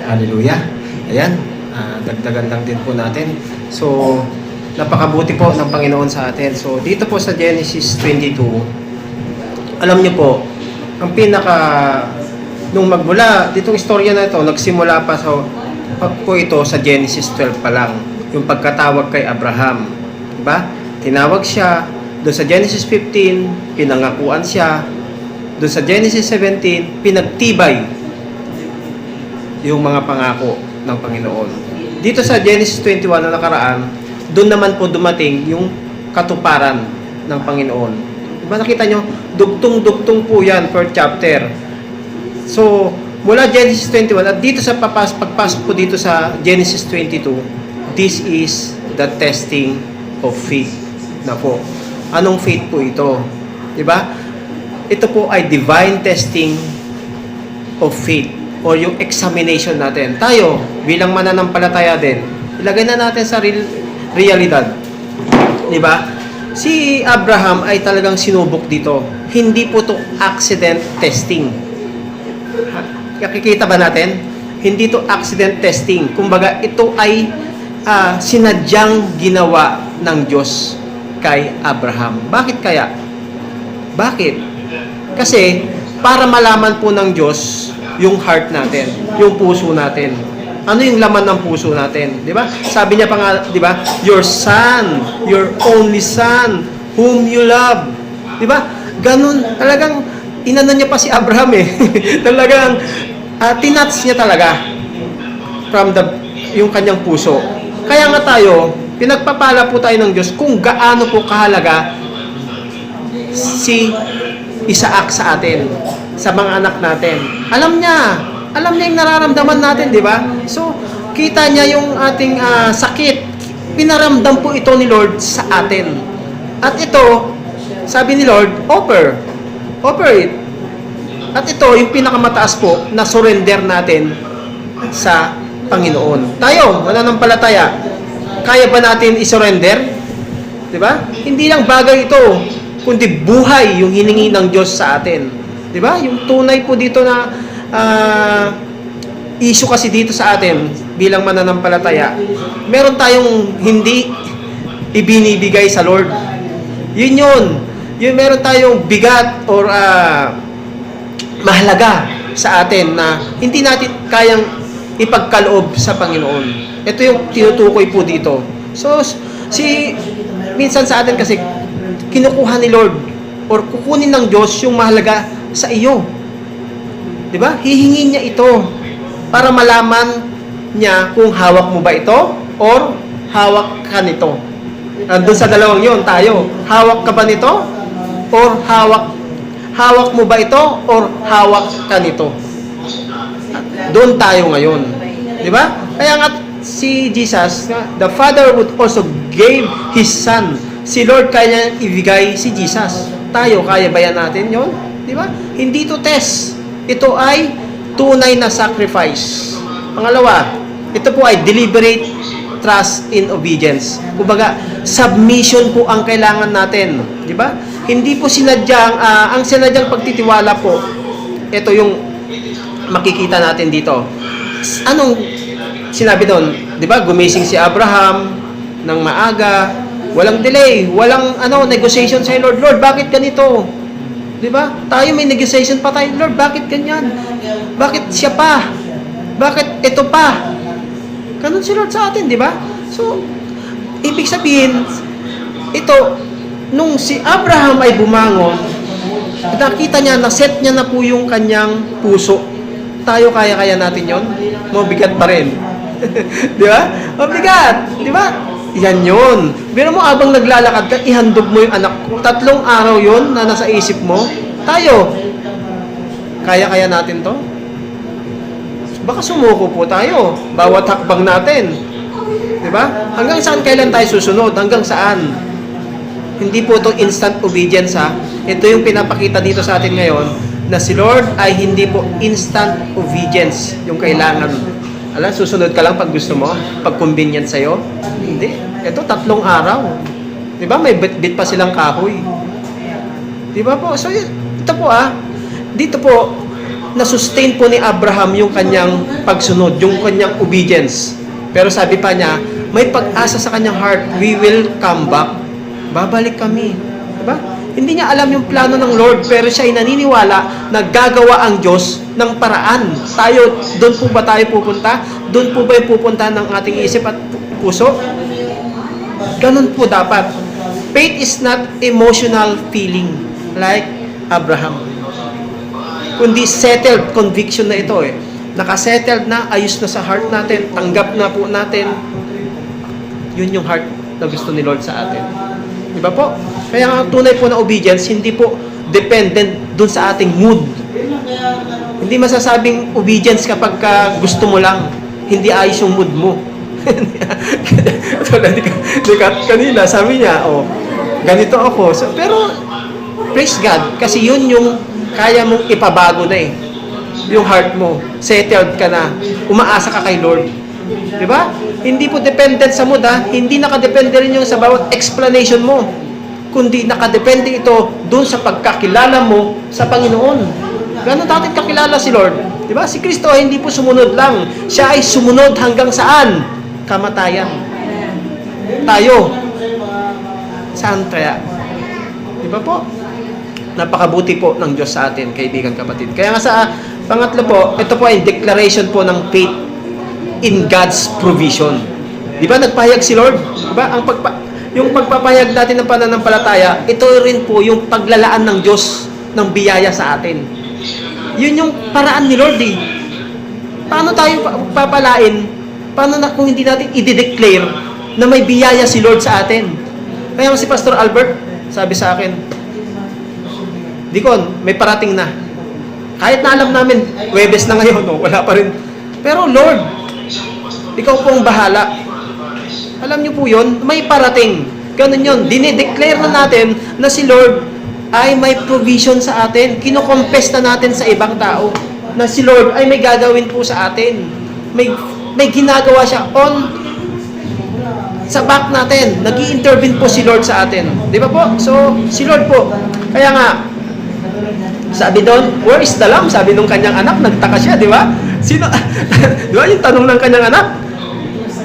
Hallelujah. Ayan, dagdagan lang din po natin. So, napakabuti po ng Panginoon sa atin. So, dito po sa Genesis 22, alam niyo po, ang nung magmula, ditong istorya na ito, nagsimula pa po ito sa Genesis 12 pa lang. Yung pagkatawag kay Abraham. Diba? Tinawag siya. Doon sa Genesis 15, pinangakuan siya. Doon sa Genesis 17, pinagtibay yung mga pangako ng Panginoon. Dito sa Genesis 21 na nakaraan, doon naman po dumating yung katuparan ng Panginoon. Diba nakita nyo? Dugtong-dugtong po yan per chapter. So, mula Genesis 21 at dito sa pagpasok po dito sa Genesis 22, this is the testing of faith na po. Anong faith po ito? Diba? Ito po ay divine testing of faith or yung examination natin. Tayo, bilang mananampalataya din, ilagay na natin sa realidad. Diba? Si Abraham ay talagang sinubok dito. Hindi po to accident testing. Nakikita ba natin? Hindi to accident testing. Kumbaga, ito ay sinadyang ginawa ng Diyos kay Abraham. Bakit kaya? Bakit? Kasi, para malaman po ng Diyos yung heart natin, yung puso natin. Ano yung laman ng puso natin? Di ba? Sabi niya pa nga, di ba? Your son, your only son, whom you love. Di ba? Ganun, talagang, inano niya pa si Abraham eh. Talagang, tinats niya talaga from yung kanyang puso. Kaya nga tayo, pinagpapala po tayo ng Diyos kung gaano po kahalaga si Isaac sa atin, sa mga anak natin. Alam niya yung nararamdaman natin, di ba? So, kita niya yung ating sakit. Pinaramdam po ito ni Lord sa atin. At ito, sabi ni Lord, offer it. At ito, yung pinakamataas po, na surrender natin sa Panginoon. Tayo, mananampalataya, kaya ba natin i-surrender? Diba? Hindi lang bagay ito, kundi buhay yung hiningi ng Diyos sa atin. Diba? Yung tunay po dito na issue kasi dito sa atin bilang mananampalataya. Meron tayong hindi ibinibigay sa Lord. Yun. Yung meron tayong bigat or mahalaga sa atin na hindi natin kayang ipagkaloob sa Panginoon. Ito yung tinutukoy po dito. So, minsan sa atin kasi, kinukuha ni Lord or kukunin ng Diyos yung mahalaga sa iyo. Diba? Hihingin niya ito para malaman niya kung hawak mo ba ito or hawak ka nito. Doon sa dalawang yon tayo. Hawak ka ba nito or hawak mo ba ito or hawak ka nito? Doon tayo ngayon. Di ba? Kaya nga si Jesus, the Father would also gave His Son. Si Lord kaya ibigay si Jesus. Tayo, kaya ba yan natin yun? Di ba? Hindi to test. Ito ay tunay na sacrifice. Pangalawa, ito po ay deliberate trust in obedience. Kumbaga, submission po ang kailangan natin. Di ba? Hindi po ang sinadyang pagtitiwala po, ito yung makikita natin dito. Anong sinabi doon? Di ba? Gumising si Abraham ng maaga, walang delay, walang negotiation sa Lord. Lord, bakit ganito? Di ba? Tayo may negotiation pa tayo. Lord, bakit ganyan? Bakit siya pa? Bakit ito pa? Ganun si Lord sa atin, di ba? So, ibig sabihin, ito, nung si Abraham ay bumangon, nakita niya, naset niya na po yung kanyang puso. Tayo, kaya natin yon? Mabigat pa rin. Di ba? Mabigat. Di ba? Yan yun. Pero mo, abang naglalakad ka, ihandog mo yung anak ko. 3 araw yun na nasa isip mo. Tayo, kaya natin to? Baka sumuko po tayo. Bawat hakbang natin. Diba? Hanggang saan kailan tayo susunod? Hanggang saan? Hindi po ito instant obedience ha. Ito yung pinapakita dito sa atin ngayon na si Lord ay hindi po instant obedience yung kailangan. Susunod ka lang pag gusto mo? Pag convenient sa'yo? Hindi. Ito, 3 araw. Diba? May bit pa silang kahoy. Diba po? So, ito po dito po, na-sustain po ni Abraham yung kanyang pagsunod, yung kanyang obedience. Pero sabi pa niya, may pag-asa sa kanyang heart, we will come back. Babalik kami. Diba? Hindi niya alam yung plano ng Lord, pero siya ay naniniwala na gagawa ang Diyos ng paraan. Tayo, doon po ba tayo pupunta? Doon po ba yung pupunta ng ating isip at puso? Ganun po dapat. Faith is not emotional feeling like Abraham. Kundi settled conviction na ito eh. Nakasettled na, ayos na sa heart natin, tanggap na po natin. Yun yung heart na gusto ni Lord sa atin. Diba po? Kaya ang tunay po na obedience, hindi po dependent dun sa ating mood. Hindi masasabing obedience kapag gusto mo lang. Hindi ayos yung mood mo. Kanina, sabi niya, ganito ako. So, pero, praise God, kasi yun yung kaya mong ipabago na eh. Yung heart mo, settled ka na, umaasa ka kay Lord. Diba? Hindi po dependent sa mood ha, hindi nakadepende rin yung sa bawat explanation mo, kundi nakadepende ito dun sa pagkakilala mo sa Panginoon. Ganon natin kakilala si Lord. Diba? Si Kristo ay hindi po sumunod lang, siya ay sumunod hanggang saan? Kamatayan. Tayo, saan kaya? Diba po? Napakabuti po ng Diyos sa atin, kaibigan, kapatid. Kaya nga sa pangatlo po, ito po ay declaration po ng faith in God's provision. Di ba nagpahayag si Lord? Di ba? Yung pagpapahayag natin ng pananampalataya, ito rin po yung paglalaan ng Diyos ng biyaya sa atin. Yun yung paraan ni Lord eh. Paano tayo papalain? Paano na kung hindi natin i-declare na may biyaya si Lord sa atin? Kaya si Pastor Albert, sabi sa akin, Dikon, may parating na. Kahit na alam namin, Huwebes na ngayon, wala pa rin. Pero Lord, ikaw pong bahala. Alam niyo po yun, may parating. Ganun yun, dinideclare na natin na si Lord ay may provision sa atin. Kinocompess na natin sa ibang tao na si Lord ay may gagawin po sa atin. May ginagawa siya sa back natin. Nag-i-intervene po si Lord sa atin. Di ba po? So, si Lord po. Kaya nga, sabi doon, where is the lamb? Sabi nung kanyang anak, nagtaka siya, di ba? Sino? Di ba yung tanong ng kanyang anak?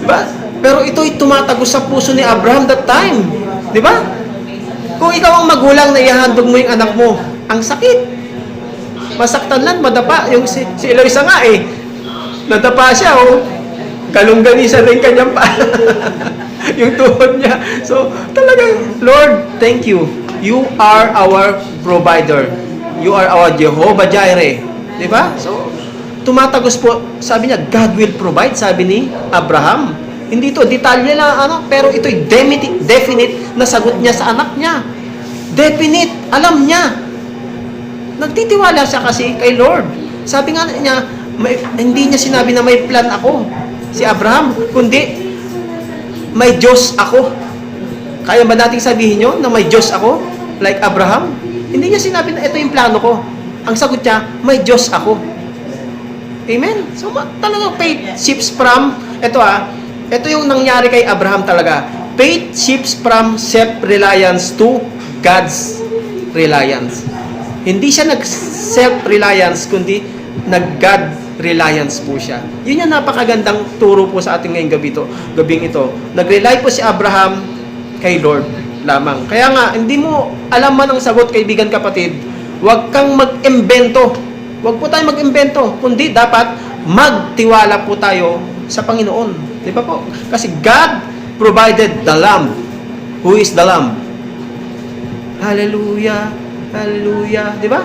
Di ba? Pero ito'y tumatagos sa puso ni Abraham that time. Di ba? Kung ikaw ang magulang na ihahandog mo yung anak mo, ang sakit. Masaktan lang, madapa. Yung si Eloisa nga eh, nadapa siya, galong-ganisa rin kanyang pa. Yung tuhod niya. So, talagang, Lord, thank you. You are our provider. You are our Jehovah Jireh. Diba? So, tumatagos po, sabi niya, God will provide, sabi ni Abraham. Hindi ito, detalye lang, pero ito'y definite na sagot niya sa anak niya. Definite, alam niya. Nagtitiwala siya kasi kay Lord. Sabi nga niya, hindi niya sinabi na may plan ako, si Abraham, kundi, may Diyos ako. Kaya ba nating sabihin nyo na may Diyos ako, like Abraham? Hindi niya sinabi na ito yung plano ko. Ang sagot niya, may Diyos ako. Amen? So, talagang faith shifts from, ito yung nangyari kay Abraham talaga. Faith shifts from self-reliance to God's reliance. Hindi siya nag-self-reliance, kundi nag-God reliance po siya. Yun yung napakagandang turo po sa ating ngayong gabing ito. Nag-rely po si Abraham kay Lord lamang. Kaya nga, hindi mo alam man ang sagot, kaibigan, kapatid, huwag kang mag-imbento. Huwag po tayo mag-imbento, kundi dapat magtiwala po tayo sa Panginoon. Di ba po? Kasi God provided the Lamb. Who is the Lamb? Hallelujah! Hallelujah! Di ba?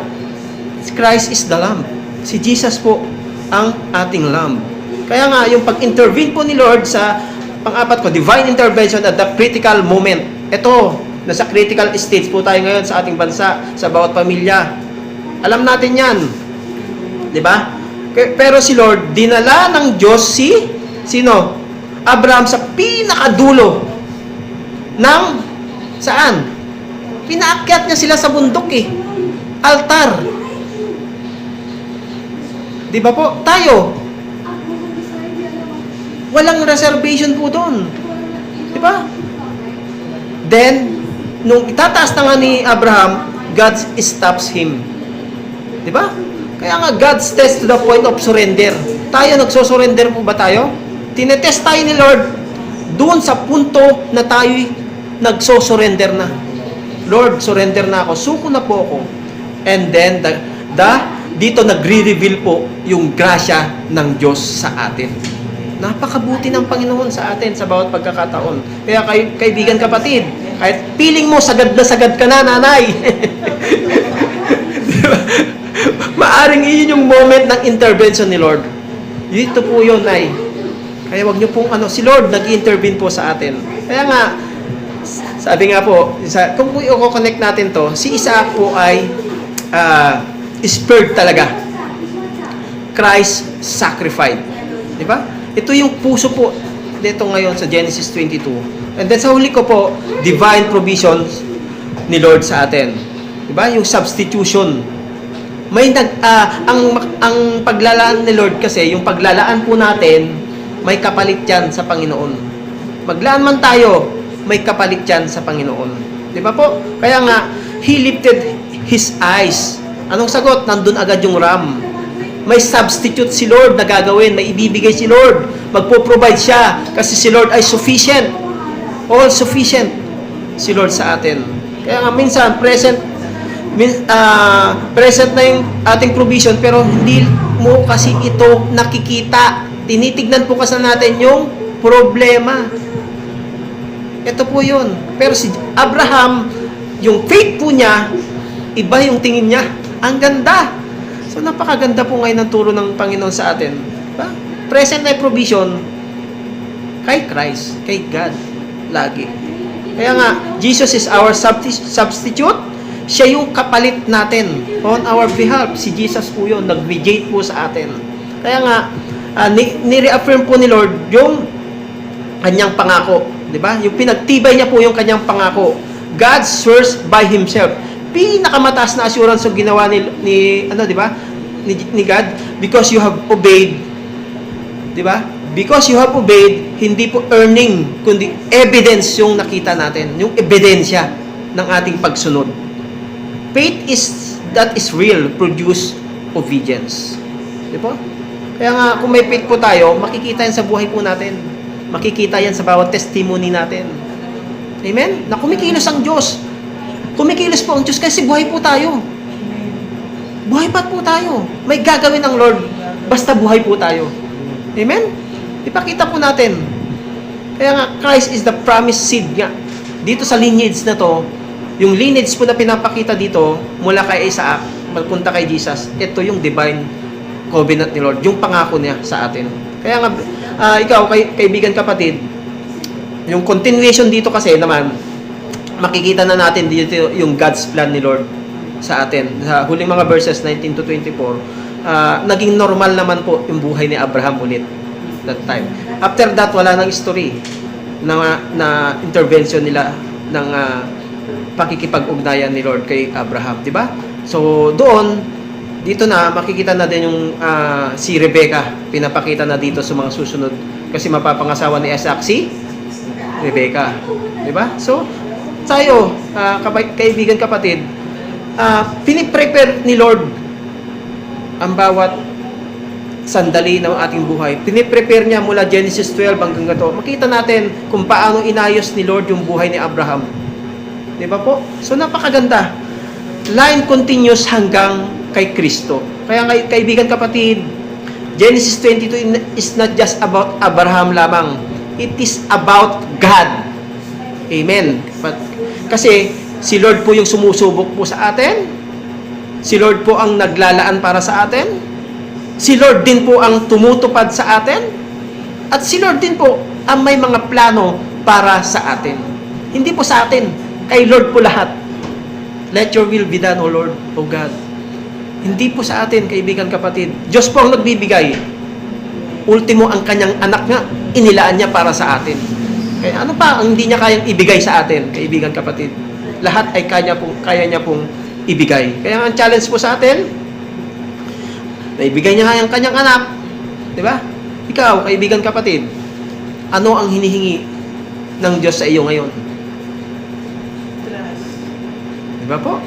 Christ is the Lamb. Si Jesus po ang ating Lamb. Kaya nga, yung pag-intervene po ni Lord sa pang-apat ko, divine intervention at the critical moment. Ito, nasa critical stage po tayo ngayon sa ating bansa, sa bawat pamilya. Alam natin yan. Di ba? Pero si Lord, dinala ng Diyos sino? Abraham sa pinakadulo ng saan? Pinaakyat niya sila sa bundok eh. Altar. Di ba po? Tayo. Walang reservation po doon. Di ba? Then, nung itataas na nga ni Abraham, God stops him. Di ba? Kaya nga, God's test to the point of surrender. Tayo, nagsosurrender po ba tayo? Tinetest tayo ni Lord doon sa punto na tayo'y nagsosurrender na. Lord, surrender na ako. Suko na po ako. And then, dito nagre-reveal po yung grasya ng Diyos sa atin. Napakabuti ng Panginoon sa atin sa bawat pagkakataon. Kaya kaibigan, kapatid, kahit feeling mo sagad na sagad ka na, nanay. Maaring iyon yung moment ng intervention ni Lord. Dito po yun, ay. Kaya wag niyo pong si Lord nag-intervene po sa atin. Kaya nga, sabi nga po, kung i-connect natin to, si Isaac po ay spared talaga. Christ sacrificed. Di ba? Ito yung puso po dito ngayon sa Genesis 22. And then sa huli ko po, divine provisions ni Lord sa atin. Di ba? Yung substitution. May ang paglalaan ni Lord kasi, yung paglalaan po natin, may kapalit yan sa Panginoon. Maglaan man tayo, may kapalit yan sa Panginoon. Di ba po? Kaya nga, He lifted His eyes. Anong sagot? Nandun agad yung ram. May substitute si Lord na gagawin. May ibibigay si Lord. Magpo-provide siya. Kasi si Lord ay sufficient. All sufficient si Lord sa atin. Kaya nga minsan, present na yung ating provision, pero hindi mo kasi ito nakikita. Tinitignan po kasi natin yung problema. Ito po yun. Pero si Abraham, yung faith po niya, iba yung tingin niya. Ang ganda. So, napakaganda po ngayon ng turo ng Panginoon sa atin. Diba? Present na provision kay Christ, kay God, lagi. Kaya nga, Jesus is our substitute. Siya yung kapalit natin on our behalf. Si Jesus po yun, nag-mediate po sa atin. Kaya nga, ni-reaffirm po ni Lord yung kanyang pangako. Diba? Yung pinagtibay niya po yung kanyang pangako. God swears by Himself. Pinakamataas na assurance yung ginawa ni God, because you have obeyed. Di ba? Because you have obeyed, hindi po earning, kundi evidence yung nakita natin, yung ebidensya ng ating pagsunod. Faith that is real, produce obedience. Di ba? Kaya nga, kung may faith po tayo, makikita yan sa buhay po natin. Makikita yan sa bawat testimony natin. Amen? Na kumikilos ang Diyos. Kumikilos po ang Diyos kasi buhay po tayo. Buhay pa po tayo. May gagawin ang Lord basta buhay po tayo. Amen? Ipakita po natin. Kaya nga, Christ is the promised seed nga. Dito sa lineage na to, yung lineage po na pinapakita dito, mula kay Isaac, magpunta kay Jesus, ito yung divine covenant ni Lord, yung pangako niya sa atin. Kaya nga, ikaw, kaibigan kapatid, yung continuation dito kasi naman, makikita na natin dito yung God's plan ni Lord sa atin. Sa huling mga verses 19 to 24, naging normal naman po yung buhay ni Abraham ulit that time. After that, wala nang story na intervention nila ng pakikipag-ugnayan ni Lord kay Abraham, di ba? So, dito na makikita na din yung si Rebecca, pinapakita na dito sa mga susunod kasi mapapangasawa ni Isaac si Rebecca, di ba? So, tayo, kaibigan kapatid, piniprepare ni Lord ang bawat sandali ng ating buhay. Piniprepare niya mula Genesis 12 hanggang gato. Makita natin kung paano inayos ni Lord yung buhay ni Abraham. Di ba po? So, napakaganda. Line continues hanggang kay Kristo. Kaya kaibigan kapatid, Genesis 22 is not just about Abraham lamang. It is about God. Amen. Kasi si Lord po yung sumusubok po sa atin. Si Lord po ang naglalaan para sa atin. Si Lord din po ang tumutupad sa atin. At si Lord din po ang may mga plano para sa atin. Hindi po sa atin. Kay Lord po lahat. Let your will be done, O Lord, O God. Hindi po sa atin, kaibigan kapatid. Diyos po ang nagbibigay. Ultimo, ang kanyang anak nga, inilaan niya para sa atin. Kaya ano pa ang hindi niya kayang ibigay sa atin, kaibigan kapatid? Lahat ay kaya niya pong ibigay. Kaya ang challenge po sa atin, naibigay niya ang kanyang anak. Di ba? Ikaw, kaibigan kapatid, ano ang hinihingi ng Diyos sa iyo ngayon? Di ba po?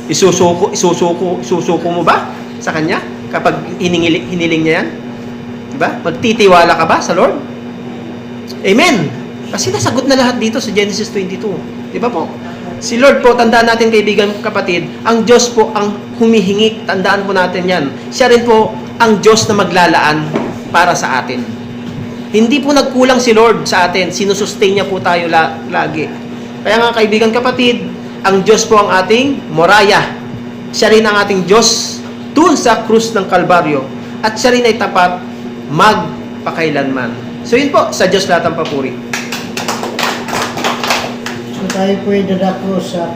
Isusuko mo ba sa Kanya kapag hiniling niya yan? Diba? Magtitiwala ka ba sa Lord? Amen! Kasi nasagot na lahat dito sa Genesis 22. Diba po? Si Lord po, tandaan natin kaibigan kapatid, ang Diyos po ang humihingi. Tandaan po natin yan. Siya rin po ang Diyos na maglalaan para sa atin. Hindi po nagkulang si Lord sa atin. Sinusustain niya po tayo lagi. Kaya nga kaibigan kapatid, ang Diyos po ang ating Moraya. Siya rin ang ating Diyos dun sa krus ng Kalbaryo. At siya rin ay tapat magpakailanman. So yun po, sa Diyos lahat ang papuri. So tayo po ay dadako sa